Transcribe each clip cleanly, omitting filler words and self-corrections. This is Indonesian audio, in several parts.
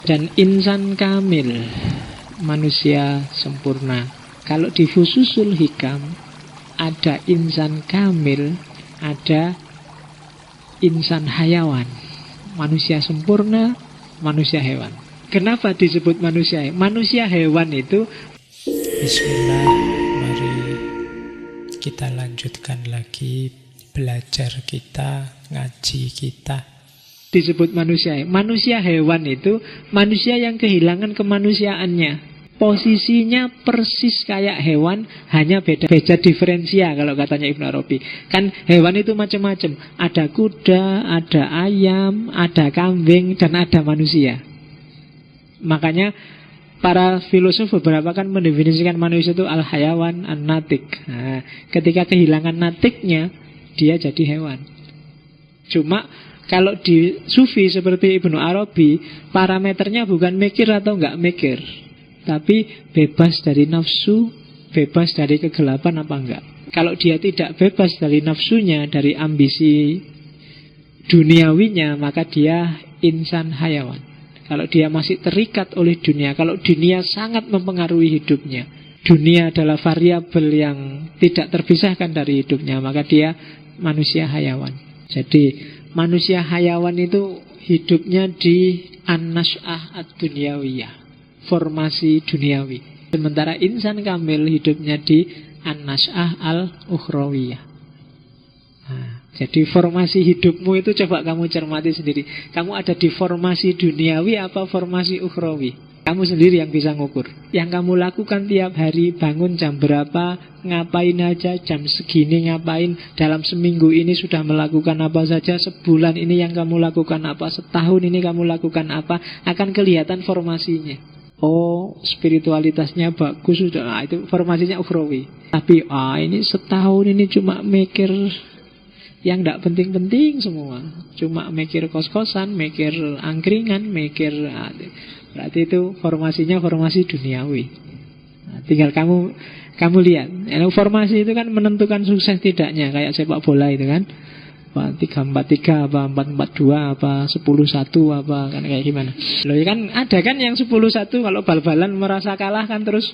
Dan insan kamil, manusia sempurna. Kalau di Fususul Hikam ada insan kamil, ada insan hayawan, manusia sempurna, manusia hewan. Kenapa disebut manusia? Manusia hewan itu Bismillah, mari kita lanjutkan lagi belajar kita, ngaji kita. disebut manusia. Manusia hewan itu manusia yang kehilangan kemanusiaannya. Posisinya persis kayak hewan, hanya beda diferensia kalau katanya Ibnu Arabi. Kan hewan itu macam-macam. Ada kuda, ada ayam, ada kambing, dan ada manusia. Makanya para filosof beberapa kan mendefinisikan manusia itu al-hayawan, an-natik. Nah, ketika kehilangan natiknya, dia jadi hewan. Cuma kalau di sufi seperti Ibnu Arabi, parameternya bukan mikir atau nggak mikir, tapi bebas dari nafsu, bebas dari kegelapan apa enggak. Kalau dia tidak bebas dari nafsunya, dari ambisi duniawinya, maka dia insan hayawan. Kalau dia masih terikat oleh dunia, kalau dunia sangat mempengaruhi hidupnya, dunia adalah variabel yang tidak terpisahkan dari hidupnya, maka dia manusia hayawan. Jadi manusia hayawan itu hidupnya di an-nash'ah ad-dunyawiyah, formasi duniawi. Sementara insan kamil hidupnya di an-nash'ah al-ukhrawiyah. Nah, jadi formasi hidupmu itu coba kamu cermati sendiri. Kamu ada di formasi duniawi apa formasi ukhrawi? Kamu sendiri yang bisa ngukur. Yang kamu lakukan tiap hari, bangun jam berapa, ngapain aja, jam segini ngapain, dalam seminggu ini sudah melakukan apa saja, sebulan ini yang kamu lakukan apa, setahun ini kamu lakukan apa, akan kelihatan formasinya. Oh, spiritualitasnya bagus sudah, nah, itu formasinya ukhrawi. Tapi ini setahun ini cuma mikir yang tidak penting-penting semua, cuma mikir kos-kosan, mikir angkringan, mikir, berarti itu formasinya formasi duniawi. Nah, tinggal kamu lihat, formasi itu kan menentukan sukses tidaknya, kayak sepak bola itu kan, 3-4-3 apa 4-4-2 apa 10-1 apa kan, kayak gimana. Loh kan ada kan yang 10-1, kalau bal-balan merasa kalah kan terus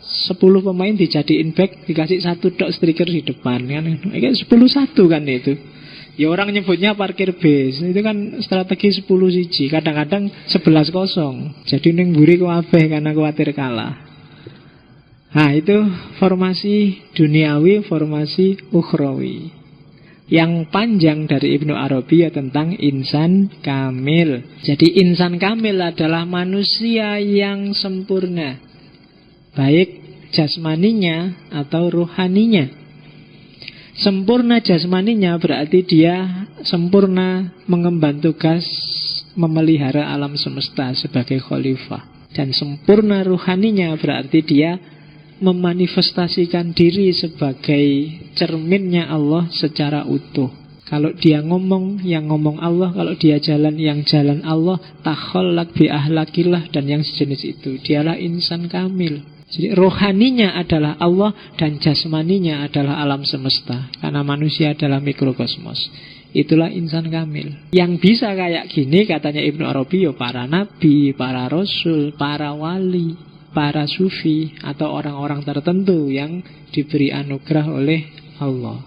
10 pemain dijadiin back, dikasih 1 dot striker di depan kan. Kayak 10-1 kan itu. Ya orang nyebutnya parkir base. Itu kan strategi 10-1. Kadang-kadang 11-0. Jadi ning mburi kabeh karena khawatir kalah. Nah, itu formasi duniawi, formasi ukhrawi. Yang panjang dari Ibnu Arabi ya tentang insan kamil. Jadi insan kamil adalah manusia yang sempurna, baik jasmaninya atau rohaninya. Sempurna jasmaninya berarti dia sempurna mengemban tugas memelihara alam semesta sebagai khalifah. Dan sempurna rohaninya berarti dia memanifestasikan diri sebagai cerminnya Allah secara utuh. Kalau dia ngomong, yang ngomong Allah. Kalau dia jalan, yang jalan Allah. Takhallaq bi ahlakillah dan yang sejenis itu. Dialah insan kamil. Jadi rohaninya adalah Allah dan jasmaninya adalah alam semesta. Karena manusia adalah mikrokosmos. Itulah insan kamil. Yang bisa kayak gini katanya Ibnu Arabi, para nabi, para rasul, para wali, para sufi, atau orang-orang tertentu yang diberi anugerah oleh Allah.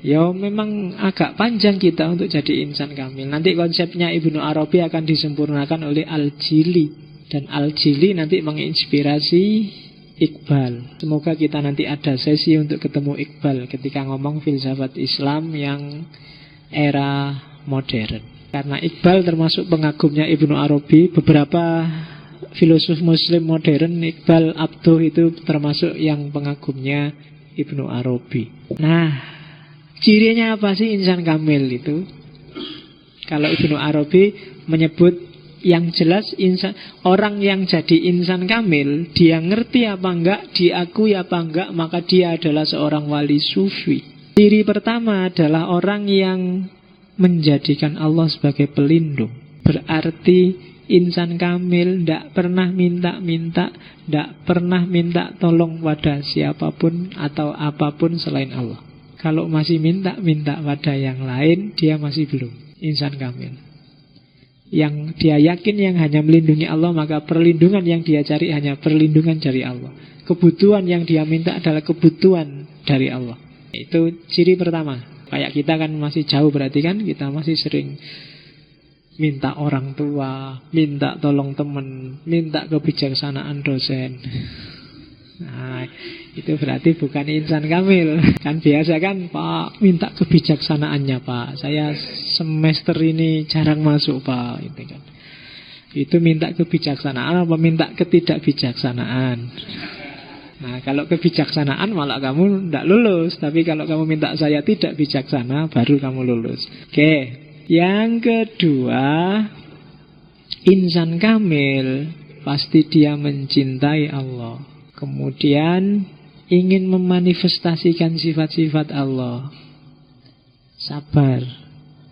Ya memang agak panjang kita untuk jadi insan kamil. Nanti konsepnya Ibnu Arabi akan disempurnakan oleh Al-Jili. Dan Al-Jili nanti menginspirasi Iqbal. Semoga kita nanti ada sesi untuk ketemu Iqbal ketika ngomong filsafat Islam yang era modern. Karena Iqbal termasuk pengagumnya Ibnu Arabi. Beberapa filosof muslim modern, Iqbal, Abduh itu termasuk yang pengagumnya Ibnu Arabi. Nah, cirinya apa sih insan kamil itu? Kalau Ibnu Arabi menyebut yang jelas orang yang jadi insan kamil, dia ngerti apa enggak, diakui apa enggak, maka dia adalah seorang wali sufi. Ciri pertama adalah orang yang menjadikan Allah sebagai pelindung. Berarti insan kamil tidak pernah minta-minta, tidak pernah minta tolong pada siapapun atau apapun selain Allah. Kalau masih minta-minta pada yang lain, dia masih belum insan kamil. Yang dia yakin yang hanya melindungi Allah, maka perlindungan yang dia cari hanya perlindungan dari Allah. Kebutuhan yang dia minta adalah kebutuhan dari Allah. Itu ciri pertama. Kayak kita kan masih jauh, berarti kan kita masih sering minta orang tua, minta tolong teman, minta kebijaksanaan dosen. Nah, itu berarti bukan insan kamil. Kan biasa kan, Pak, minta kebijaksanaannya, Pak. Saya semester ini jarang masuk, Pak. Itu kan. Itu minta kebijaksanaan apa minta ketidakbijaksanaan? Nah, kalau kebijaksanaan malah kamu tidak lulus. Tapi kalau kamu minta saya tidak bijaksana, baru kamu lulus. Oke. Yang kedua, insan kamil pasti dia mencintai Allah. Kemudian ingin memanifestasikan sifat-sifat Allah. Sabar,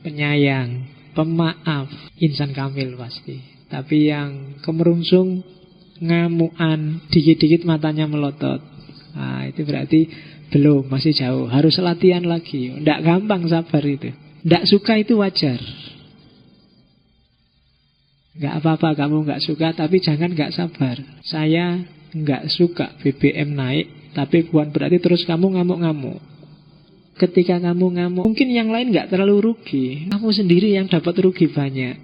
penyayang, pemaaf, insan kamil pasti. Tapi yang kemerungsung, ngamuan, dikit-dikit matanya melotot, nah itu berarti belum, masih jauh. Harus latihan lagi. Tidak gampang sabar itu. Tidak suka itu wajar. Nggak apa-apa kamu nggak suka, tapi jangan nggak sabar. Saya nggak suka BBM naik, tapi bukan berarti terus kamu ngamuk-ngamuk. Ketika kamu ngamuk, mungkin yang lain nggak terlalu rugi, kamu sendiri yang dapat rugi banyak,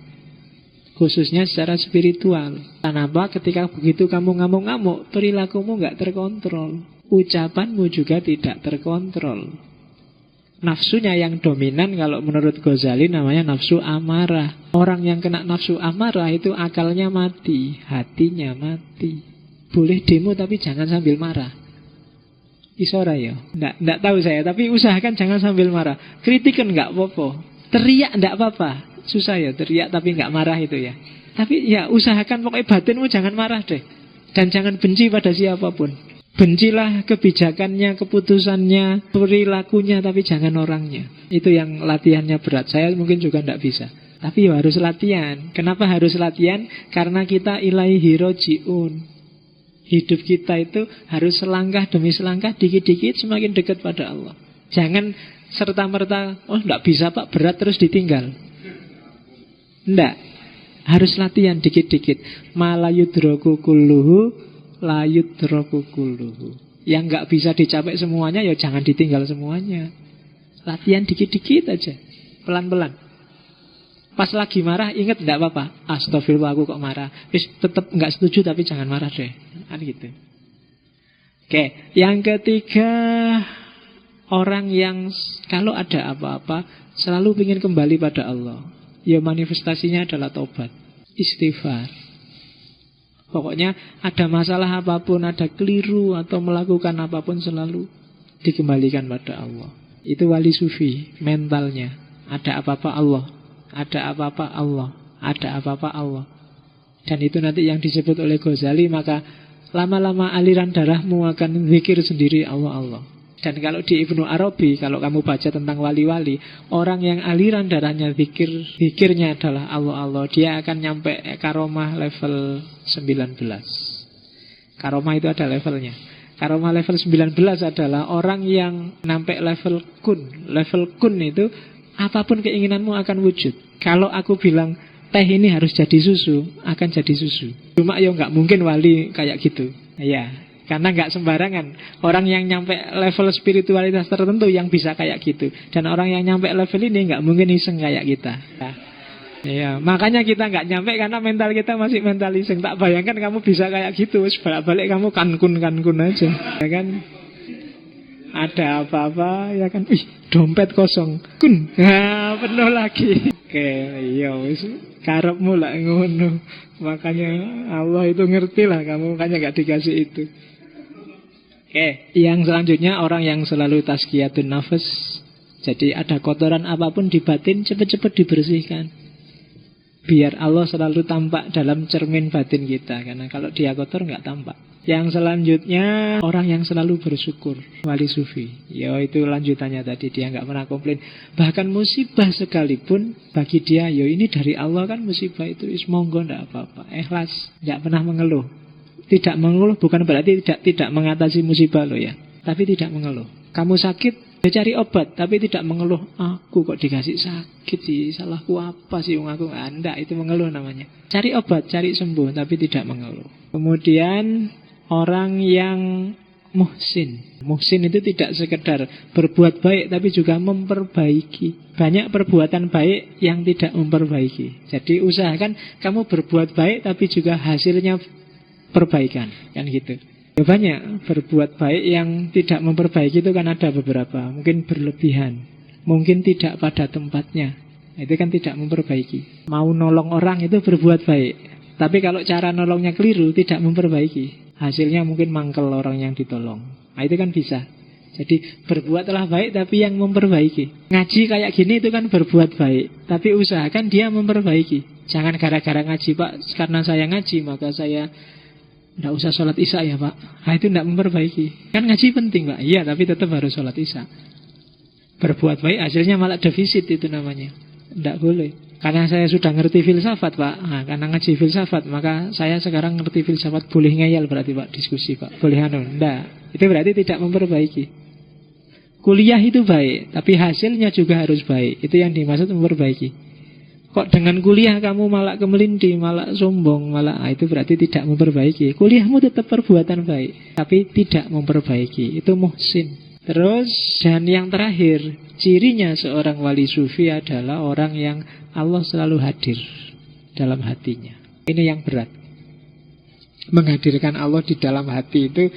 khususnya secara spiritual. Kenapa? Ketika begitu kamu ngamuk-ngamuk, perilakumu nggak terkontrol, ucapanmu juga tidak terkontrol. Nafsunya yang dominan, kalau menurut Ghazali namanya nafsu amarah. Orang yang kena nafsu amarah itu akalnya mati, hatinya mati. Boleh demo tapi jangan sambil marah. Isora ya? Nggak tahu saya, tapi usahakan jangan sambil marah. Kritikan nggak apa-apa, teriak nggak apa-apa. Susah ya teriak tapi nggak marah itu ya. Tapi ya usahakan pokoknya batinmu jangan marah deh. Dan jangan benci pada siapapun. Bencilah kebijakannya, keputusannya, perilakunya, tapi jangan orangnya. Itu yang latihannya berat. Saya mungkin juga tidak bisa, tapi ya harus latihan. Kenapa harus latihan? Karena kita ilaihi roji'un. Hidup kita itu harus selangkah demi selangkah, dikit-dikit semakin dekat pada Allah. Jangan serta-merta, oh tidak bisa Pak, berat terus ditinggal. Tidak. Harus latihan dikit-dikit. Malayudroku kulluhu layudroku kulluhu. Yang nggak bisa dicapai semuanya, ya jangan ditinggal semuanya. Latihan dikit-dikit aja, pelan-pelan. Pas lagi marah, ingat tidak apa-apa. Astagfirullah, aku kok marah. Tetap nggak setuju tapi jangan marah deh. Kan gitu. Oke, yang ketiga, orang yang kalau ada apa-apa selalu ingin kembali pada Allah. Ya manifestasinya adalah taubat, istighfar. Pokoknya ada masalah apapun, ada keliru atau melakukan apapun, selalu dikembalikan pada Allah. Itu wali sufi mentalnya. Ada apa-apa Allah, ada apa-apa Allah, ada apa-apa Allah. Dan itu nanti yang disebut oleh Ghazali, maka lama-lama aliran darahmu akan zikir sendiri Allah Allah. Dan kalau di Ibnu Arabi, kalau kamu baca tentang wali-wali, orang yang aliran darahnya zikirnya adalah Allah Allah, dia akan nyampe karomah level 19. Karomah itu ada levelnya. Karomah level 19 adalah orang yang nyampe level kun. Level kun itu apapun keinginanmu akan wujud. Kalau aku bilang teh ini harus jadi susu, akan jadi susu. Cuma ya nggak mungkin wali kayak gitu. Ya, karena nggak sembarangan. Orang yang nyampe level spiritualitas tertentu yang bisa kayak gitu. Dan orang yang nyampe level ini nggak mungkin iseng kayak kita. Ya, makanya kita nggak nyampe karena mental kita masih mental iseng. Tak bayangkan kamu bisa kayak gitu. Balik kamu kankun aja, ya kan? Ada apa-apa ya kan, dompet kosong, kun, nah, penuh lagi. Oke, iya wis karepmu lah ngono. Makanya Allah itu ngerti lah kamu, makanya gak dikasih itu. Oke, yang selanjutnya orang yang selalu tazkiyatun nafas. Jadi ada kotoran apapun di batin, cepat-cepat dibersihkan. Biar Allah selalu tampak dalam cermin batin kita. Karena kalau dia kotor gak tampak. Yang selanjutnya orang yang selalu bersyukur, wali sufi. Ya itu lanjutannya tadi, dia nggak pernah komplain. Bahkan musibah sekalipun bagi dia, ya ini dari Allah kan, musibah itu monggo nggak apa-apa, ikhlas, nggak pernah mengeluh. Tidak mengeluh bukan berarti tidak mengatasi musibah loh ya, tapi tidak mengeluh. Kamu sakit, Dia cari obat tapi tidak mengeluh, aku kok dikasih sakit sih, salahku apa sih, aku enggak, itu mengeluh namanya. Cari obat, cari sembuh tapi tidak mengeluh. Kemudian orang yang muhsin. Muhsin itu tidak sekedar berbuat baik tapi juga memperbaiki. Banyak perbuatan baik yang tidak memperbaiki. Jadi usahakan kamu berbuat baik tapi juga hasilnya perbaikan, kan gitu. Ya banyak berbuat baik yang tidak memperbaiki itu kan ada beberapa. Mungkin berlebihan, mungkin tidak pada tempatnya. Itu kan tidak memperbaiki. Mau nolong orang itu berbuat baik, tapi kalau cara nolongnya keliru, tidak memperbaiki. Hasilnya mungkin mangkel orang yang ditolong. Nah itu kan bisa. Jadi berbuatlah baik tapi yang memperbaiki. Ngaji kayak gini itu kan berbuat baik, tapi usahakan dia memperbaiki. Jangan gara-gara ngaji, Pak, karena saya ngaji maka saya tidak usah sholat isya ya Pak. Nah itu tidak memperbaiki. Kan ngaji penting Pak. Iya tapi tetap harus sholat isya. Berbuat baik hasilnya malah defisit, itu namanya. Tidak boleh. Karena saya sudah ngerti filsafat Pak. Nah, karena ngaji filsafat maka saya sekarang ngerti filsafat. Boleh ngeyel berarti Pak, diskusi Pak. Boleh tidak. Itu berarti tidak memperbaiki. Kuliah itu baik, tapi hasilnya juga harus baik. Itu yang dimaksud memperbaiki. Kok dengan kuliah kamu malah kemelindi, malah sombong, malah itu berarti tidak memperbaiki. Kuliahmu tetap perbuatan baik, tapi tidak memperbaiki. Itu muhsin. Terus, dan yang terakhir, cirinya seorang wali sufi adalah orang yang Allah selalu hadir dalam hatinya. Ini yang berat. Menghadirkan Allah di dalam hati itu.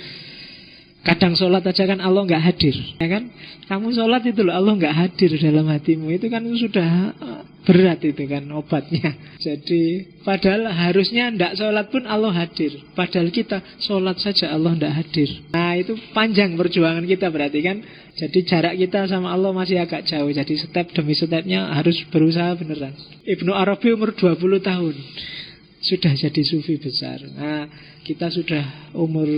Kadang sholat aja kan Allah nggak hadir, ya kan? Kamu sholat itu loh Allah nggak hadir dalam hatimu, itu kan sudah berat itu kan obatnya. Jadi padahal harusnya ndak sholat pun Allah hadir. Padahal kita sholat saja Allah ndak hadir. Nah itu panjang perjuangan kita berarti kan. Jadi jarak kita sama Allah masih agak jauh. Jadi step demi stepnya harus berusaha beneran. Ibnu Arabi umur 20 tahun sudah jadi sufi besar. Nah kita sudah umur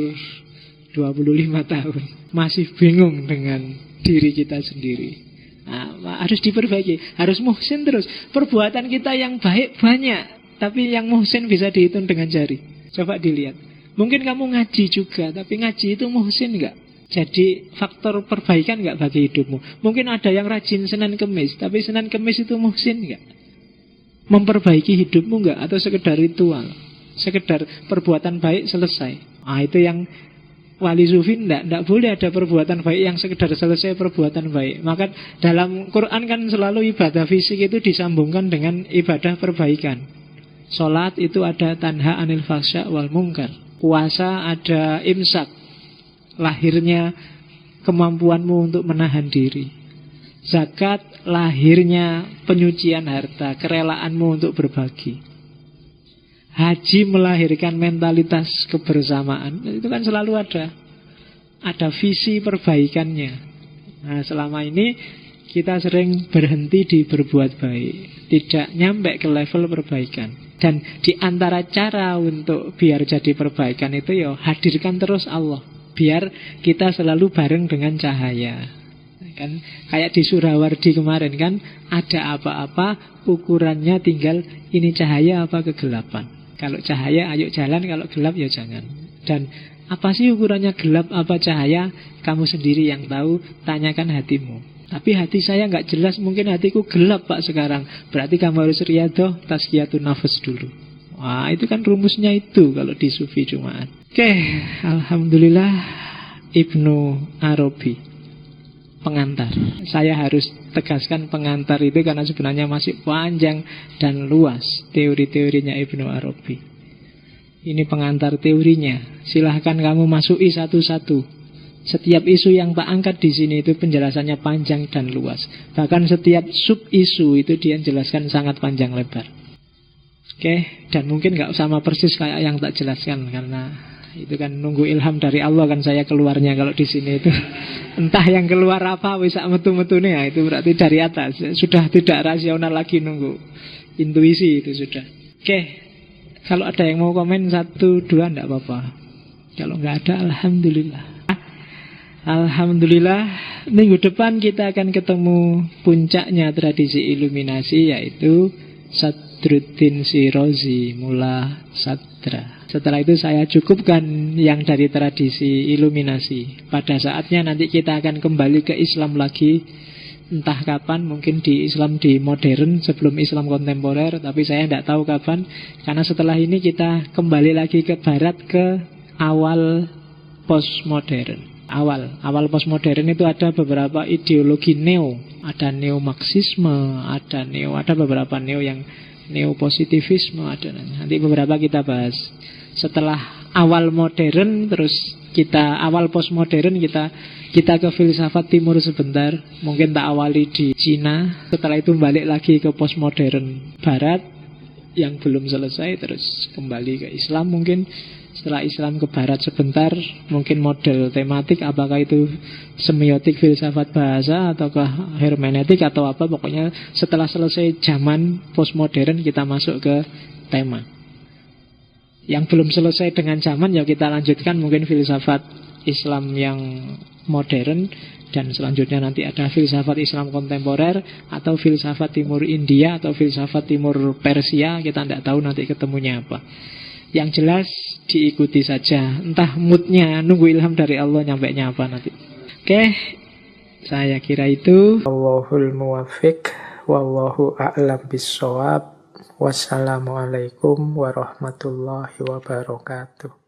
25 tahun masih bingung dengan diri kita sendiri. Nah, harus diperbaiki, harus muhsin terus. Perbuatan kita yang baik banyak, tapi yang muhsin bisa dihitung dengan jari. Coba dilihat. Mungkin kamu ngaji juga, tapi ngaji itu muhsin enggak? Jadi faktor perbaikan enggak bagi hidupmu? Mungkin ada yang rajin Senin Kemis, tapi Senin Kemis itu muhsin enggak? Memperbaiki hidupmu enggak? Atau sekedar ritual? Sekedar perbuatan baik selesai. Nah itu yang wali sufi tidak boleh ada perbuatan baik yang sekedar selesai perbuatan baik. Maka dalam Quran kan selalu ibadah fisik itu disambungkan dengan ibadah perbaikan. Salat itu ada tanha anil fahsya wal munkar. Puasa ada imsak, lahirnya kemampuanmu untuk menahan diri. Zakat lahirnya penyucian harta, kerelaanmu untuk berbagi. Haji melahirkan mentalitas kebersamaan. Itu kan selalu ada visi perbaikannya. Nah selama ini kita sering berhenti di berbuat baik, tidak nyampe ke level perbaikan. Dan di antara cara untuk biar jadi perbaikan itu ya hadirkan terus Allah, biar kita selalu bareng dengan cahaya. Kan kayak di Surawardi kemarin kan, ada apa-apa ukurannya tinggal ini cahaya apa kegelapan. Kalau cahaya ayo jalan, kalau gelap ya jangan. Dan apa sih ukurannya gelap apa cahaya? Kamu sendiri yang tahu, tanyakan hatimu. Tapi hati saya nggak jelas, mungkin hatiku gelap Pak sekarang. Berarti kamu harus riyadoh, tazkiyatun nafas dulu. Wah itu kan rumusnya itu kalau di Sufi Jumat. Oke, alhamdulillah Ibnu Arabi pengantar. Saya harus tegaskan pengantar itu karena sebenarnya masih panjang dan luas teori-teorinya Ibnu Arabi. Ini pengantar teorinya. Silahkan kamu masuki satu-satu. Setiap isu yang tak angkat di sini itu penjelasannya panjang dan luas. Bahkan setiap sub isu itu dia jelaskan sangat panjang lebar. Oke, dan mungkin nggak sama persis kayak yang tak jelaskan karena itu kan nunggu ilham dari Allah kan saya keluarnya kalau di sini itu. Entah yang keluar apa bisa metu-metune ya, itu berarti dari atas. Sudah tidak rasional lagi nunggu. Intuisi itu sudah. Oke. Kalau ada yang mau komen 1, 2 enggak apa-apa. Kalau enggak ada alhamdulillah. Alhamdulillah minggu depan kita akan ketemu puncaknya tradisi iluminasi yaitu Badruddin Shirazi, Mula Sadra. Setelah itu saya cukupkan yang dari tradisi iluminasi. Pada saatnya nanti kita akan kembali ke Islam lagi, entah kapan, mungkin di Islam di modern sebelum Islam kontemporer, tapi saya tidak tahu kapan. Karena setelah ini kita kembali lagi ke barat, ke awal postmodern. Awal postmodern itu ada beberapa ideologi neo. Ada neo-marxisme, ada beberapa neo yang neo-positivisme ada. Nanti beberapa kita bahas. Setelah awal modern, terus awal postmodern, kita ke filsafat timur sebentar. Mungkin tak awali di Cina, setelah itu balik lagi ke postmodern barat yang belum selesai, terus kembali ke Islam mungkin. Setelah Islam ke barat sebentar, mungkin model tematik, apakah itu semiotik, filsafat bahasa, ataukah hermeneutik atau apa. Pokoknya setelah selesai zaman postmodern kita masuk ke tema. Yang belum selesai dengan zaman ya kita lanjutkan mungkin filsafat Islam yang modern. Dan selanjutnya nanti ada filsafat Islam kontemporer, atau filsafat timur India, atau filsafat timur Persia. Kita tidak tahu nanti ketemunya apa. Yang jelas diikuti saja. Entah moodnya, nunggu ilham dari Allah nyampainya apa nanti. Oke, saya kira itu. Wallahul muwaffiq, wallahu a'lam bissawab. Wassalamualaikum warahmatullahi wabarakatuh.